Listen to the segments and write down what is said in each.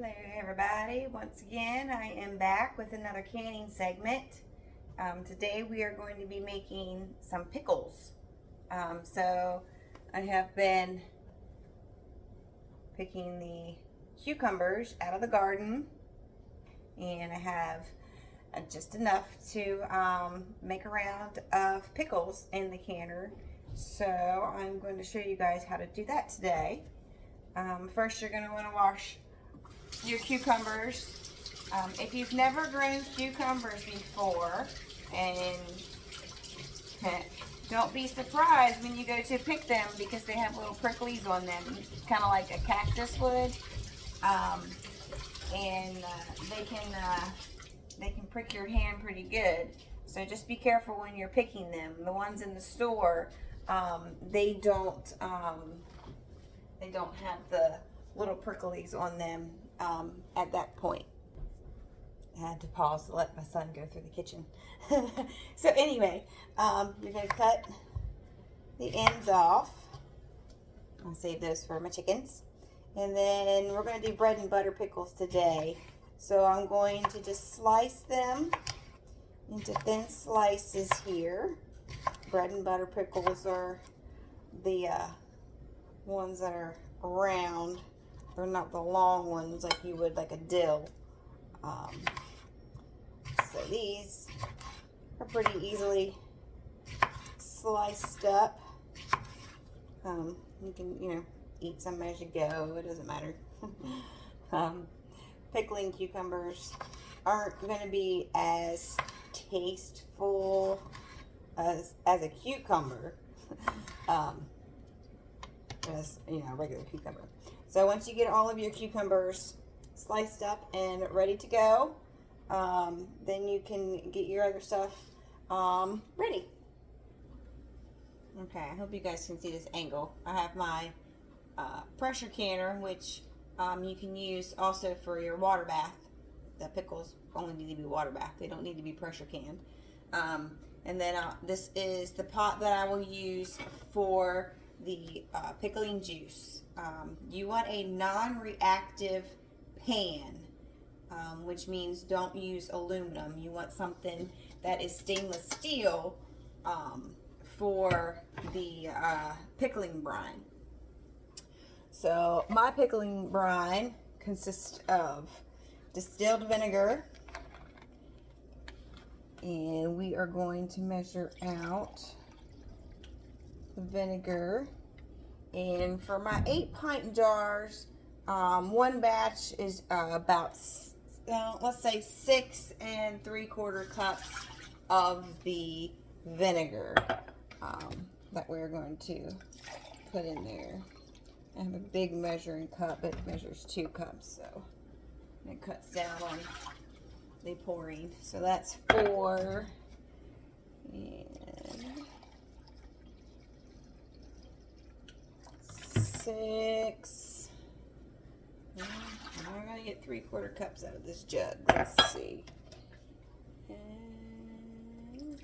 Hello everybody, once again I am back with another canning segment. Today we are going to be making some pickles. So I have been picking the cucumbers out of the garden, and I have just enough to make a round of pickles in the canner. So I'm going to show you guys how to do that today. First you're going to want to wash your cucumbers. If you've never grown cucumbers before, and don't be surprised when you go to pick them because they have little pricklies on them, kind of like a cactus would, and they can prick your hand pretty good. So just be careful when you're picking them. The ones in the store, they don't have the little pricklies on them at that point. I had to pause to let my son go through the kitchen. So anyway, you're going to cut the ends off. I'll save those for my chickens. And then we're going to do bread and butter pickles today. So I'm going to just slice them into thin slices here. Bread and butter pickles are the ones that are round. They're not the long ones like you would like a dill. So these are pretty easily sliced up. You can, eat some as you go. It doesn't matter. Pickling cucumbers aren't going to be as tasteful as a cucumber. As a regular cucumber. So once you get all of your cucumbers sliced up and ready to go, then you can get your other stuff ready. Okay, I hope you guys can see this angle. I have my pressure canner, which you can use also for your water bath. The pickles only need to be water bath. They don't need to be pressure canned. And then this is the pot that I will use for the pickling juice. You want a non-reactive pan, which means don't use aluminum. You want something that is stainless steel for the pickling brine. So my pickling brine consists of distilled vinegar, and we are going to measure out the vinegar. And for my 8-pint jars, one batch is about let's say 6 3/4 cups of the vinegar that we're going to put in there. I have a big measuring cup. It measures 2 cups, so it cuts down on the pouring. So that's 4 and 6. I'm going to get 3/4 cups out of this jug. Let's see. And,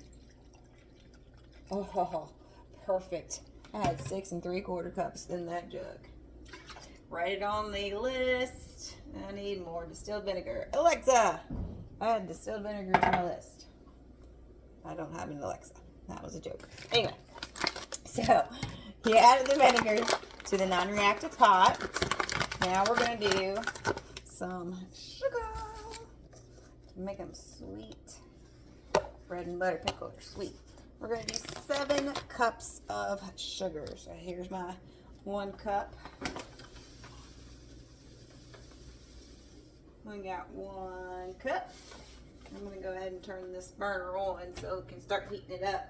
oh, perfect. I had 6 3/4 cups in that jug. Write it on the list. I need more distilled vinegar. Alexa, add distilled vinegar to my list. I don't have an Alexa. That was a joke. Anyway, so you added the vinegar to the non-reactive pot. Now we're going to do some sugar to make them sweet. Bread and butter pickles are sweet. We're going to do 7 cups of sugar. So here's my 1 cup. We got 1 cup. I'm going to go ahead and turn this burner on so it can start heating it up.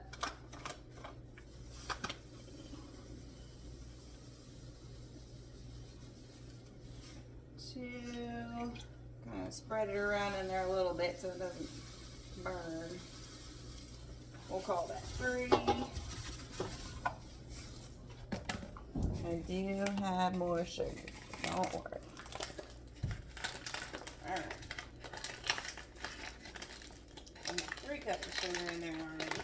2. Kind of spread it around in there a little bit so it doesn't burn. We'll call that 3. I do have more sugar. Don't worry. Alright. I got 3 cups of sugar in there already.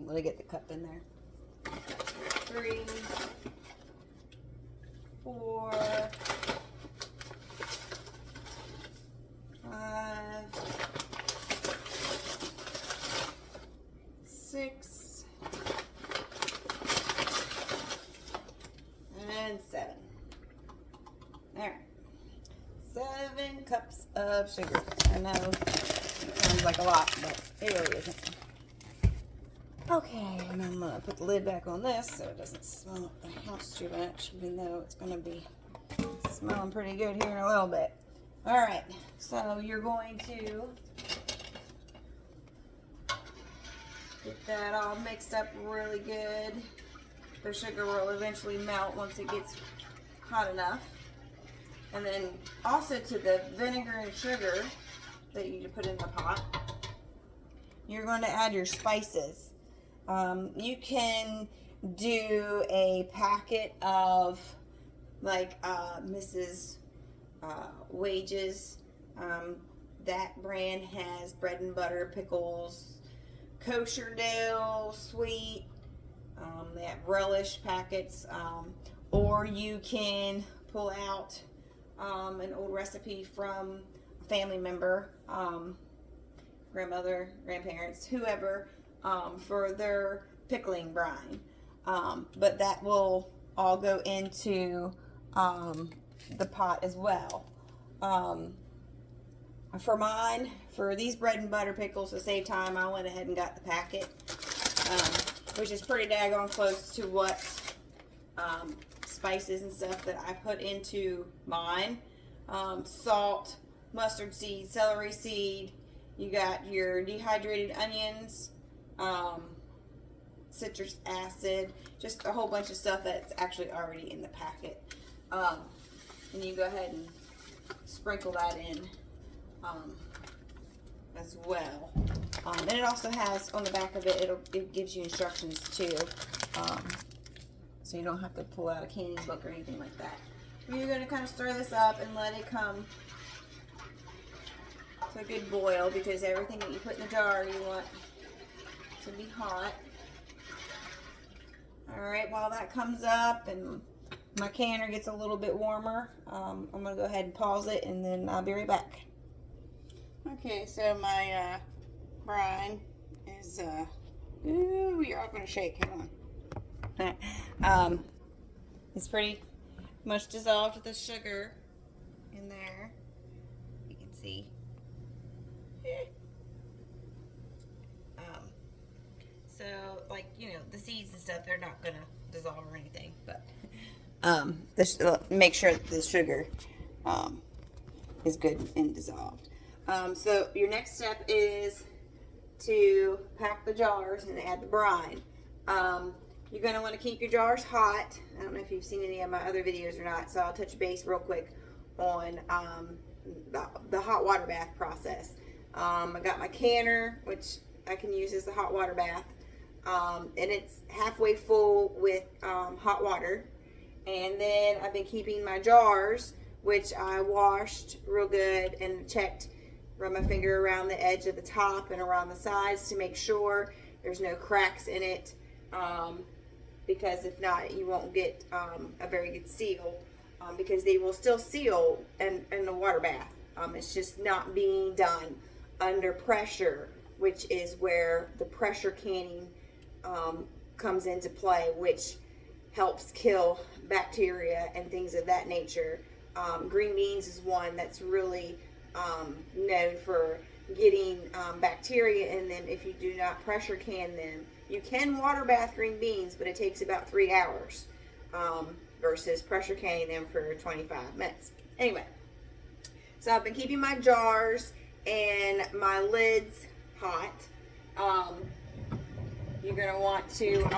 Let me get the cup in there. 3, 4, 5, 6, and 7. All right. 7 cups of sugar. I know it sounds like a lot, but it really isn't. Okay, and I'm going to put the lid back on this so it doesn't smell up the house too much, even though it's going to be smelling pretty good here in a little bit. All right, so you're going to get that all mixed up really good. The sugar will eventually melt once it gets hot enough. And then also to the vinegar and sugar that you put in the pot, you're going to add your spices. You can do a packet of like Mrs. Wages. That brand has bread and butter, pickles, kosher dill, sweet. They have relish packets. Or you can pull out an old recipe from a family member, grandmother, grandparents, whoever, for their pickling brine. But that will all go into the pot as well. For mine, for these bread and butter pickles, to save time, I went ahead and got the packet, which is pretty daggone close to what spices and stuff that I put into mine. Salt, mustard seed, celery seed, you got your dehydrated onions, citrus acid, just a whole bunch of stuff that's actually already in the packet. And you go ahead and sprinkle that in as well. And it also has on the back of it, it gives you instructions too. So you don't have to pull out a canning book or anything like that. You're going to kind of stir this up and let it come to a good boil, because everything that you put in the jar you want to be hot. Alright, while that comes up and my canner gets a little bit warmer, I'm going to go ahead and pause it, and then I'll be right back. Okay, so my brine is, ooh, you're all going to shake, hang on. It's pretty much dissolved with the sugar in there. You can see. So, like, you know, the seeds and stuff, they're not going to dissolve or anything, but make sure that the sugar is good and dissolved. So your next step is to pack the jars and add the brine. You're going to want to keep your jars hot. I don't know if you've seen any of my other videos or not, so I'll touch base real quick on the hot water bath process. I got my canner, which I can use as the hot water bath, and it's halfway full with hot water. And then I've been keeping my jars, which I washed real good and checked, run my finger around the edge of the top and around the sides to make sure there's no cracks in it, because if not, you won't get a very good seal, because they will still seal in the water bath. It's just not being done under pressure, which is where the pressure canning comes into play, which helps kill bacteria and things of that nature. Green beans is one that's really known for getting bacteria in them if you do not pressure can them. You can water bath green beans, but it takes about 3 hours versus pressure canning them for 25 minutes. Anyway, so I've been keeping my jars and my lids hot. You're going to want to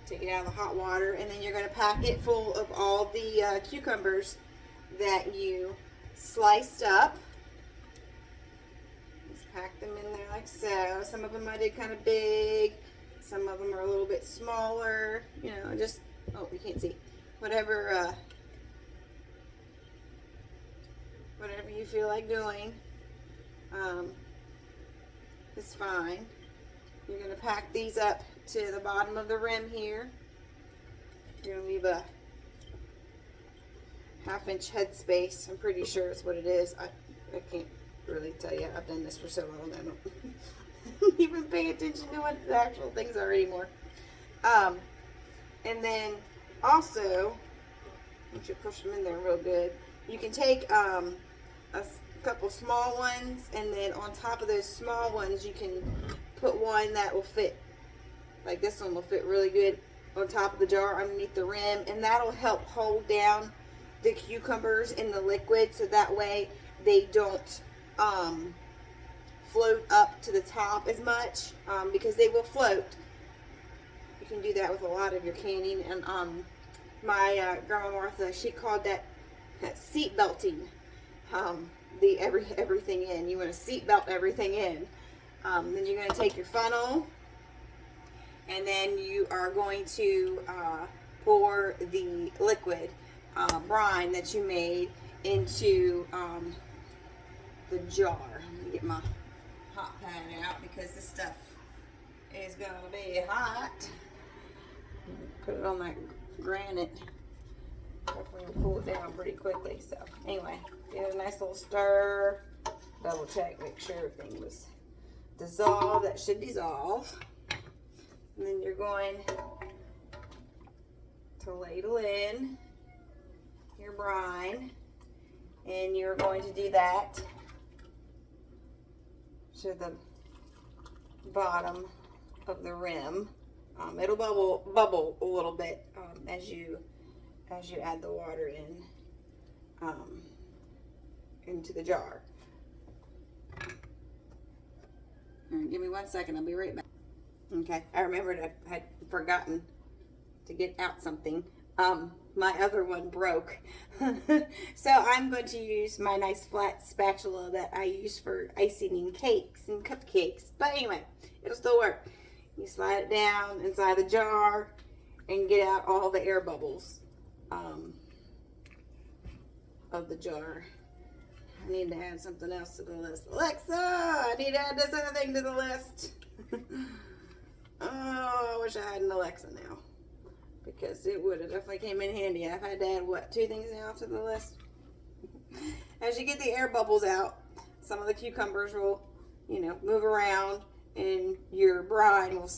take it out of the hot water, and then you're going to pack it full of all the cucumbers that you sliced up. Just pack them in there like so. Some of them I did kind of big, some of them are a little bit smaller, you know, just, oh, you can't see, whatever you feel like doing is fine. You're going to pack these up to the bottom of the rim here. You're going to leave a 1/2 inch head space. I'm pretty sure it's what it is. I can't really tell you. I've done this for so long I don't even pay attention to what the actual things are anymore. And then also, once you push them in there real good, you can take a couple small ones, and then on top of those small ones you can put one that will fit, like this one will fit really good on top of the jar underneath the rim, and that'll help hold down the cucumbers in the liquid, so that way they don't float up to the top as much, because they will float. You can do that with a lot of your canning, and my grandma Martha, she called that seat belting. Everything in. You want to seat belt everything in. Then you're going to take your funnel, and then you are going to pour the liquid brine that you made into the jar. Let me get my hot pan out because this stuff is going to be hot. Put it on that granite. Definitely pull it down pretty quickly. So anyway, give it a nice little stir. Double check, make sure everything was dissolved. That should dissolve. And then you're going to ladle in your brine, and you're going to do that to the bottom of the rim. It'll bubble a little bit as you add the water in into the jar. All right, give me 1 second. I'll be right back. Okay, I remembered I had forgotten to get out something. My other one broke. So I'm going to use my nice flat spatula that I use for icing cakes and cupcakes. But anyway, it'll still work. You slide it down inside the jar and get out all the air bubbles of the jar. I need to add something else to the list. Alexa, I need to add this other thing to the list. Oh, I wish I had an Alexa now, because it would have definitely came in handy. I've had to add, what, 2 things now to the list? As you get the air bubbles out, some of the cucumbers will, move around, and your brine will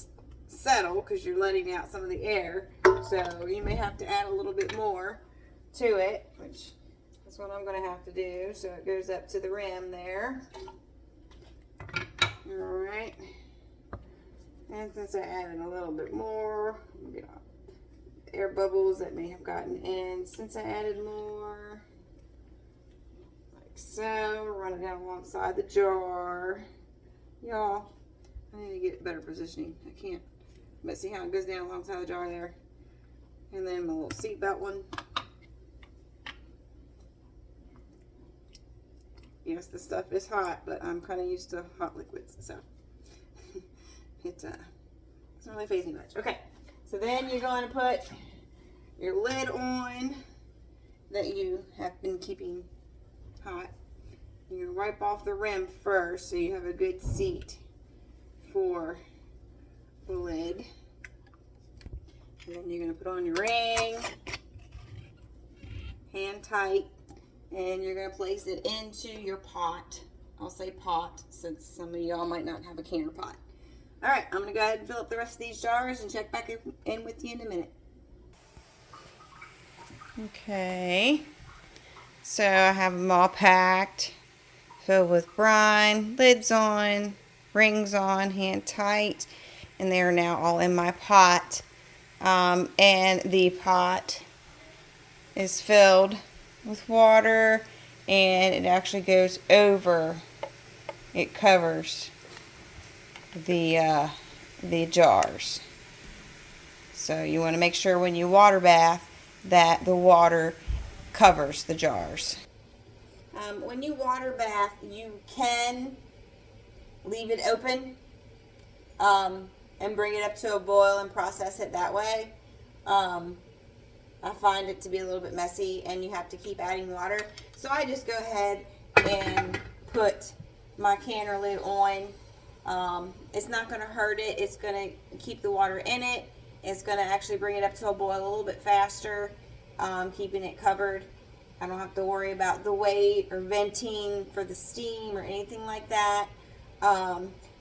settle because you're letting out some of the air. So you may have to add a little bit more to it, which is what I'm going to have to do. So it goes up to the rim there. All right. And since I added a little bit more, air bubbles that may have gotten in since I added more, like so, run it down alongside the jar. Y'all, I need to get better positioning. I can't, but see how it goes down alongside the jar there. And then my little seatbelt one. Yes, the stuff is hot, but I'm kind of used to hot liquids, so it doesn't really faze me much. Okay, so then you're going to put your lid on that you have been keeping hot. You're going to wipe off the rim first so you have a good seat for the lid. And then you're going to put on your ring, hand tight, and you're going to place it into your pot. I'll say pot since some of y'all might not have a canner pot. All right, I'm going to go ahead and fill up the rest of these jars and check back in with you in a minute. Okay, so I have them all packed, filled with brine, lids on, rings on, hand tight, and they are now all in my pot. And the pot is filled with water, and it actually goes over, it covers the jars. So you want to make sure when you water bath that the water covers the jars. When you water bath, you can leave it open and bring it up to a boil and process it that way. I find it to be a little bit messy and you have to keep adding water. So I just go ahead and put my canner lid on It's not going to hurt it. It's going to keep the water in it. It's going to actually bring it up to a boil a little bit faster, keeping it covered. I don't have to worry about the weight or venting for the steam or anything like that.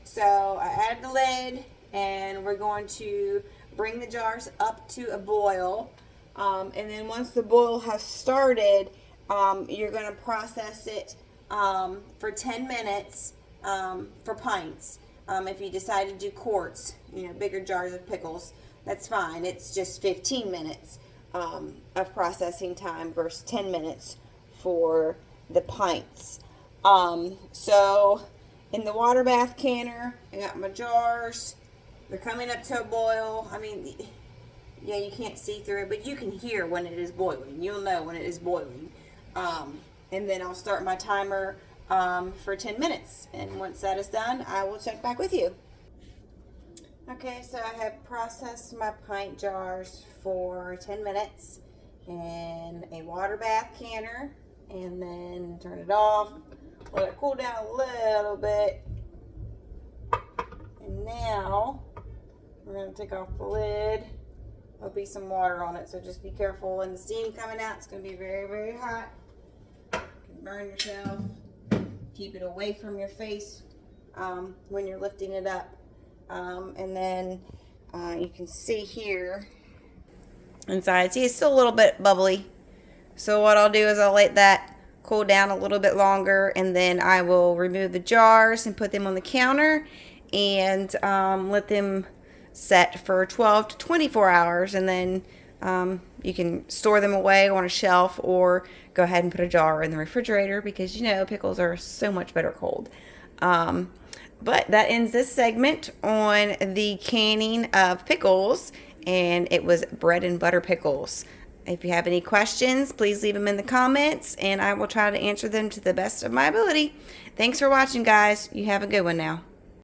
So I add the lid, and we're going to bring the jars up to a boil. And then once the boil has started, you're going to process it for 10 minutes for pints. If you decide to do quarts, bigger jars of pickles, that's fine. It's just 15 minutes of processing time versus 10 minutes for the pints. So in the water bath canner, I got my jars. They're coming up to a boil. I mean, yeah, you can't see through it, but you can hear when it is boiling. You'll know when it is boiling. And then I'll start my timer for 10 minutes. And once that is done, I will check back with you. Okay, so I have processed my pint jars for 10 minutes in a water bath canner, and then turn it off, let it cool down a little bit. And now we're going to take off the lid. There'll be some water on it, so just be careful. And the steam coming out, it's going to be very, very hot. You can burn yourself. Keep it away from your face when you're lifting it up. And then you can see here inside. See, it's still a little bit bubbly. So what I'll do is I'll let that cool down a little bit longer, and then I will remove the jars and put them on the counter and let them set for 12 to 24 hours. And then you can store them away on a shelf, or go ahead and put a jar in the refrigerator, because pickles are so much better cold. But that ends this segment on the canning of pickles, and it was bread and butter pickles. If you have any questions, please leave them in the comments, and I will try to answer them to the best of my ability. Thanks for watching, guys. You have a good one now.